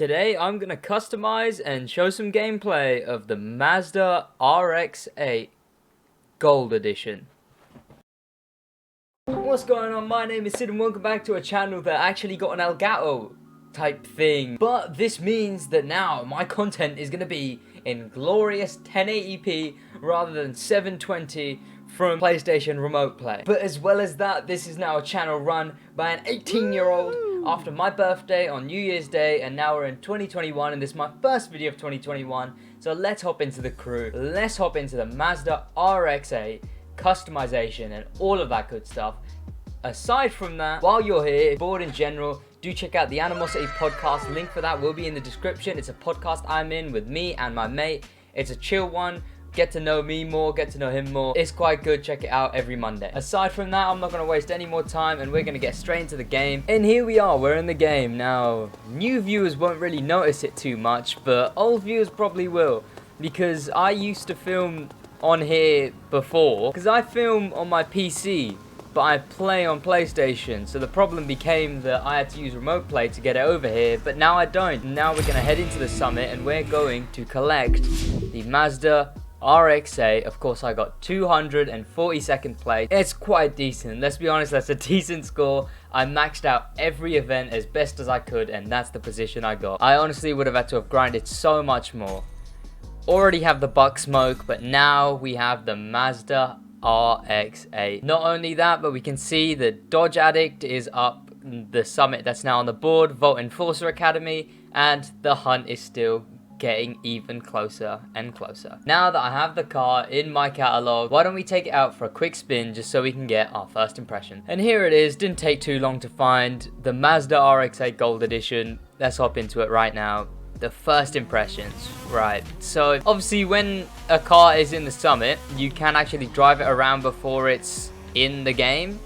Today I'm going to customize and show some gameplay of the Mazda RX-8 Gold Edition. What's going on? My name is Sid and welcome back to a channel that actually got an Elgato type thing. But this means that now my content is going to be in glorious 1080p rather than 720 from PlayStation Remote Play. But as well as that, this is now a channel run by an 18-year-old after my birthday on New Year's Day, and now we're in 2021 and this is my first video of 2021. So let's hop into the crew. Let's hop into the Mazda RX-8 customization and all of that good stuff. Aside from that, while you're here, bored in general, do check out the Animosity podcast. Link for that will be in the description. It's a podcast I'm in with me and my mate. It's a chill one. Get to know me more, get to know him more. It's quite good, check it out every Monday. Aside from that, I'm not going to waste any more time and we're going to get straight into the game. And here we are, we're in the game. Now, new viewers won't really notice it too much, but old viewers probably will. Because I used to film on here before. Because I film on my PC, but I play on PlayStation. So the problem became that I had to use remote play to get it over here, but now I don't. Now we're going to head into the summit and we're going to collect the Mazda RX-8. Of course, I got 242nd place. It's quite decent. Let's be honest, that's a decent score. I maxed out every event as best as I could, and that's the position I got. I honestly would have had to have grinded so much more. Already have the buck smoke, but now we have the Mazda RX-8. Not only that, but we can see the Dodge Addict is up the summit that's now on the board, Volt Enforcer Academy, and the hunt is still getting even closer and closer. Now that I have the car in my catalog, why don't we take it out for a quick spin just so we can get our first impression. And here it is. Didn't take too long to find the Mazda RX-8 Gold Edition. Let's hop into it right now. The first impressions, right? So obviously when a car is in the summit, you can actually drive it around before it's in the game,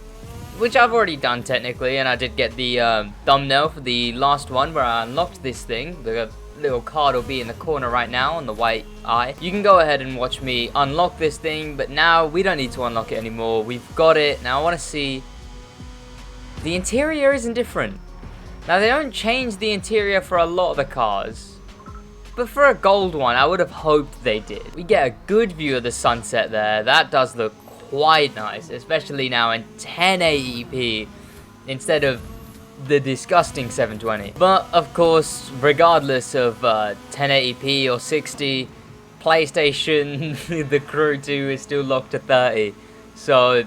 which I've already done technically, and I did get the thumbnail for the last one where I unlocked this thing. The little card will be in the corner right now on the white eye. You can go ahead and watch me unlock this thing, but now we don't need to unlock it anymore. We've got it. Now I want to see. The interior isn't different. Now they don't change the interior for a lot of the cars, but for a gold one I would have hoped they did. We get a good view of the sunset there. That does look quite nice, especially now in 1080p instead of the disgusting 720. But of course, regardless of 1080p or 60, PlayStation the Crew 2 is still locked to 30. So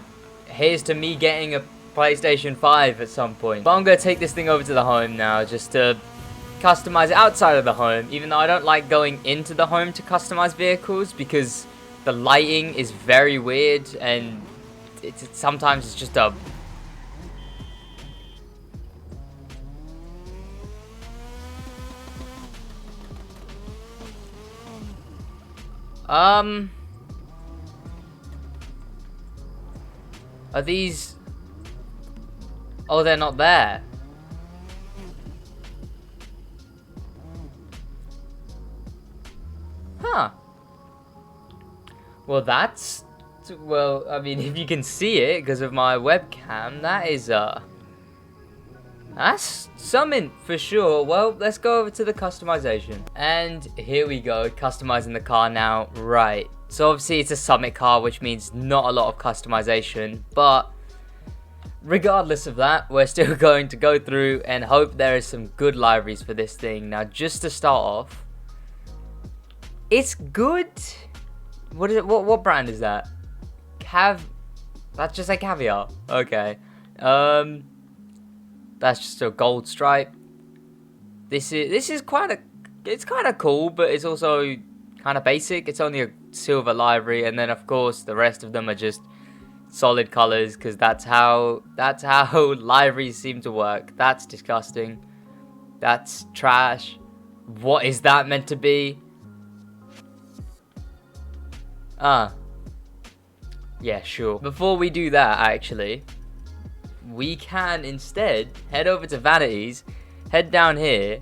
here's to me getting a PlayStation 5 at some point. But I'm going to take this thing over to the home now just to customize it outside of the home, even though I don't like going into the home to customize vehicles because the lighting is very weird and sometimes it's just a are these? Oh, they're not there. Huh. Well, that's... Well, I mean, if you can see it because of my webcam, that is, that's something for sure. Well, let's go over to the customization. And here we go, customizing the car now. Right. So obviously it's a summit car, which means not a lot of customization. But regardless of that, we're still going to go through and hope there is some good liveries for this thing. Now, just to start off, it's good. What is it? What brand is that? That's just like Caviar. Okay. That's just a gold stripe. This is it's kind of cool, but it's also kind of basic. It's only a silver livery, and then of course the rest of them are just solid colors because that's how liveries seem to work. That's disgusting. That's trash. What is that meant to be? Yeah, sure. Before we do that, actually, we can instead head over to Vanities, head down here,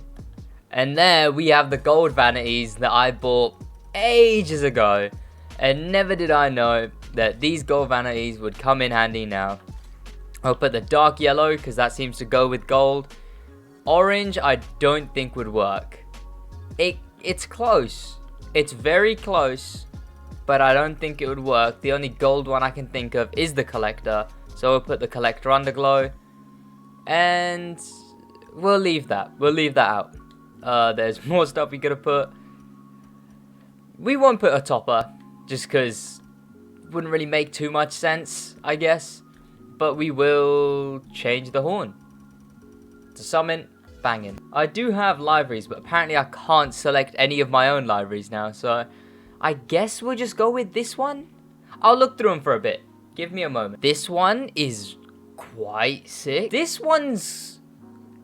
and there we have the gold Vanities that I bought ages ago, and never did I know that these gold Vanities would come in handy now. I'll put the dark yellow because that seems to go with gold, Orange, I don't think would work. It's close. It's very close, but I don't think it would work. The only gold one I can think of is the collector. So we'll put the collector underglow. And we'll leave that. We'll leave that out. There's more stuff we could have put. We won't put a topper, just because it wouldn't really make too much sense, I guess. But we will change the horn to summon banging. I do have liveries, but apparently I can't select any of my own liveries now. So I guess we'll just go with this one. I'll look through them for a bit. Give me a moment. This one is quite sick. This one's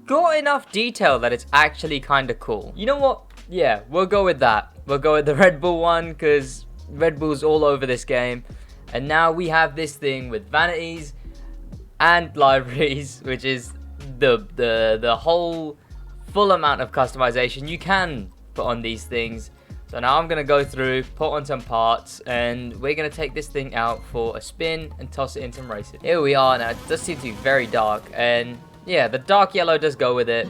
got enough detail that it's actually kind of cool. You know what? Yeah, we'll go with that. We'll go with the Red Bull one because Red Bull's all over this game. And now we have this thing with vanities and liveries, which is the whole full amount of customization you can put on these things. So now I'm gonna go through, put on some parts, and we're gonna take this thing out for a spin and toss it in some races. Here we are now. It does seem to be very dark, and yeah, the dark yellow does go with it.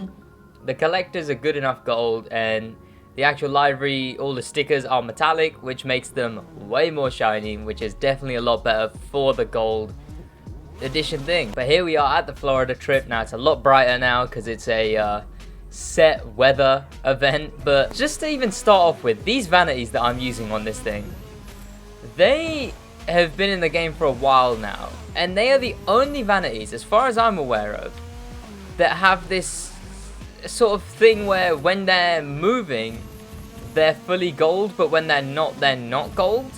The collectors are good enough gold, and the actual livery, all the stickers are metallic, which makes them way more shiny, which is definitely a lot better for the gold edition thing. But here we are at the Florida trip. Now it's a lot brighter now because it's a set weather event. But just to even start off with, these vanities that I'm using on this thing, they have been in the game for a while now, and they are the only vanities, as far as I'm aware of, that have this sort of thing where when they're moving, they're fully gold, but when they're not gold.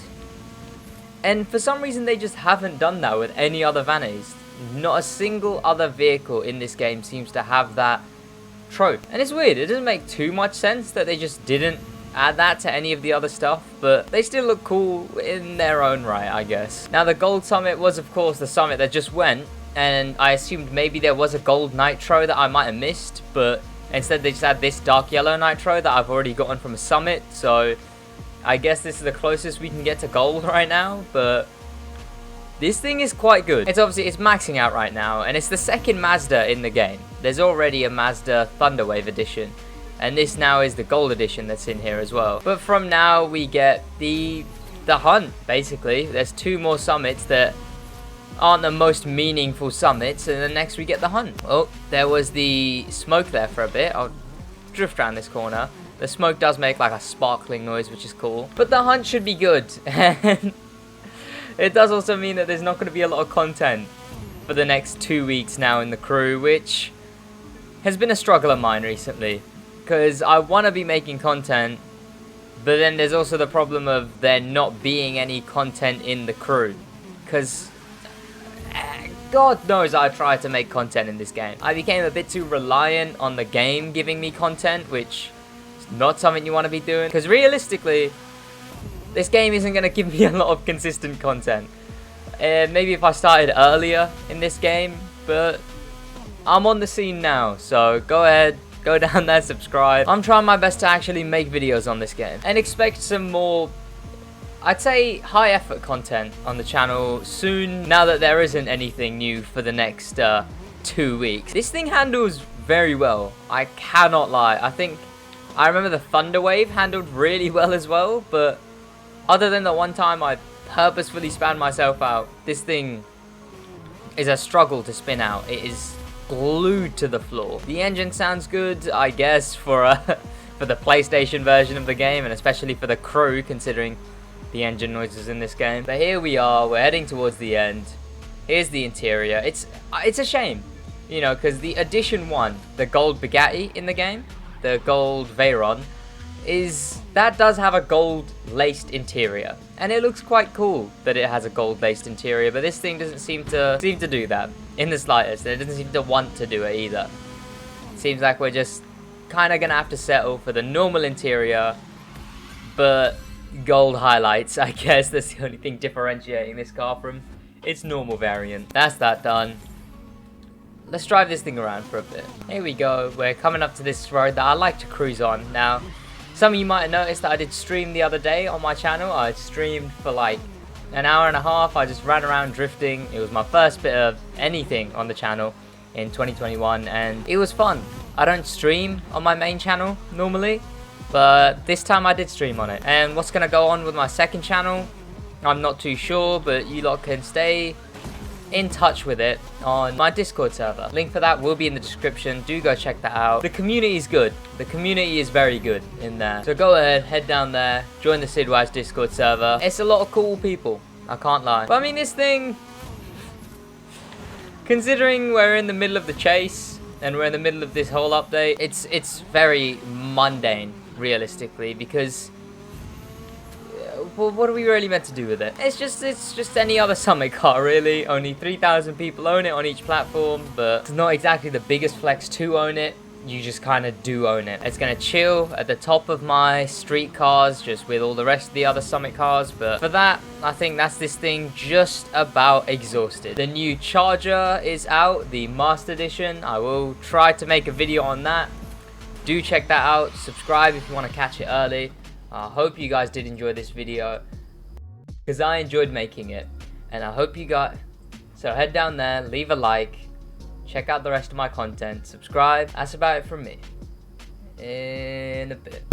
And for some reason, they just haven't done that with any other vanities. Not a single other vehicle in this game seems to have that trope. And it's weird. It doesn't make too much sense that they just didn't add that to any of the other stuff, but they still look cool in their own right, I guess. Now, the gold summit was, of course, the summit that just went, and I assumed maybe there was a gold nitro that I might have missed, but instead they just had this dark yellow nitro that I've already gotten from a summit. So I guess this is the closest we can get to gold right now, but this thing is quite good. It's maxing out right now, and it's the second Mazda in the game. There's already a Mazda Thunderwave edition, and this now is the gold edition that's in here as well. But from now we get the hunt, basically. There's 2 more summits that aren't the most meaningful summits, and then next we get the hunt. Oh, there was the smoke there for a bit. I'll drift around this corner. The smoke does make like a sparkling noise, which is cool. But the hunt should be good. And it does also mean that there's not going to be a lot of content for the next 2 weeks now in the crew, which has been a struggle of mine recently. Because I want to be making content, but then there's also the problem of there not being any content in the crew. Because God knows I tried to make content in this game. I became a bit too reliant on the game giving me content, which is not something you want to be doing. Because realistically, this game isn't going to give me a lot of consistent content. Maybe if I started earlier in this game, but I'm on the scene now. So go ahead, go down there, subscribe. I'm trying my best to actually make videos on this game. And expect some more, I'd say, high effort content on the channel soon, now that there isn't anything new for the next 2 weeks. This thing handles very well, I cannot lie. I remember the Thunderwave handled really well as well, but other than the one time I purposefully spanned myself out, this thing is a struggle to spin out. It is glued to the floor. The engine sounds good, I guess, for the PlayStation version of the game, and especially for the crew, considering the engine noises in this game. But here we are, we're heading towards the end. Here's the interior. It's a shame, you know, because the Edition 1, the gold Bugatti in the game, the gold Veyron, that does have a gold laced interior, and it looks quite cool that it has a gold laced interior. But this thing doesn't seem to do that in the slightest, and it doesn't seem to want to do it either. It seems like we're just kind of gonna have to settle for the normal interior, but gold highlights. I guess that's the only thing differentiating this car from its normal variant. That's that done. Let's drive this thing around for a bit. Here we go. We're coming up to this road that I like to cruise on. Now, some of you might have noticed that I did stream the other day on my channel. I streamed for like an hour and a half. I just ran around drifting. It was my first bit of anything on the channel in 2021, and it was fun. I don't stream on my main channel normally, but this time I did stream on it. And what's gonna go on with my second channel, I'm not too sure, but you lot can stay in touch with it on my Discord server. Link for that will be in the description. Do go check that out. The community is good. The community is very good in there. So go ahead, head down there, join the Sidwise Discord server. It's a lot of cool people, I can't lie. But I mean, this thing, considering we're in the middle of the chase and we're in the middle of this whole update, it's very mundane, realistically, because well, what are we really meant to do with it? It's just any other summit car, really. Only 3,000 people own it on each platform, but it's not exactly the biggest flex to own it. You just kind of do own it. It's gonna chill at the top of my street cars, just with all the rest of the other summit cars, but for that, I think that's this thing just about exhausted. The new Charger is out, the Master Edition. I will try to make a video on that. Do check that out. Subscribe if you want to catch it early. I hope you guys did enjoy this video, because I enjoyed making it, and I hope you got. So head down there, leave a like, check out the rest of my content, subscribe. That's about it from me. In a bit.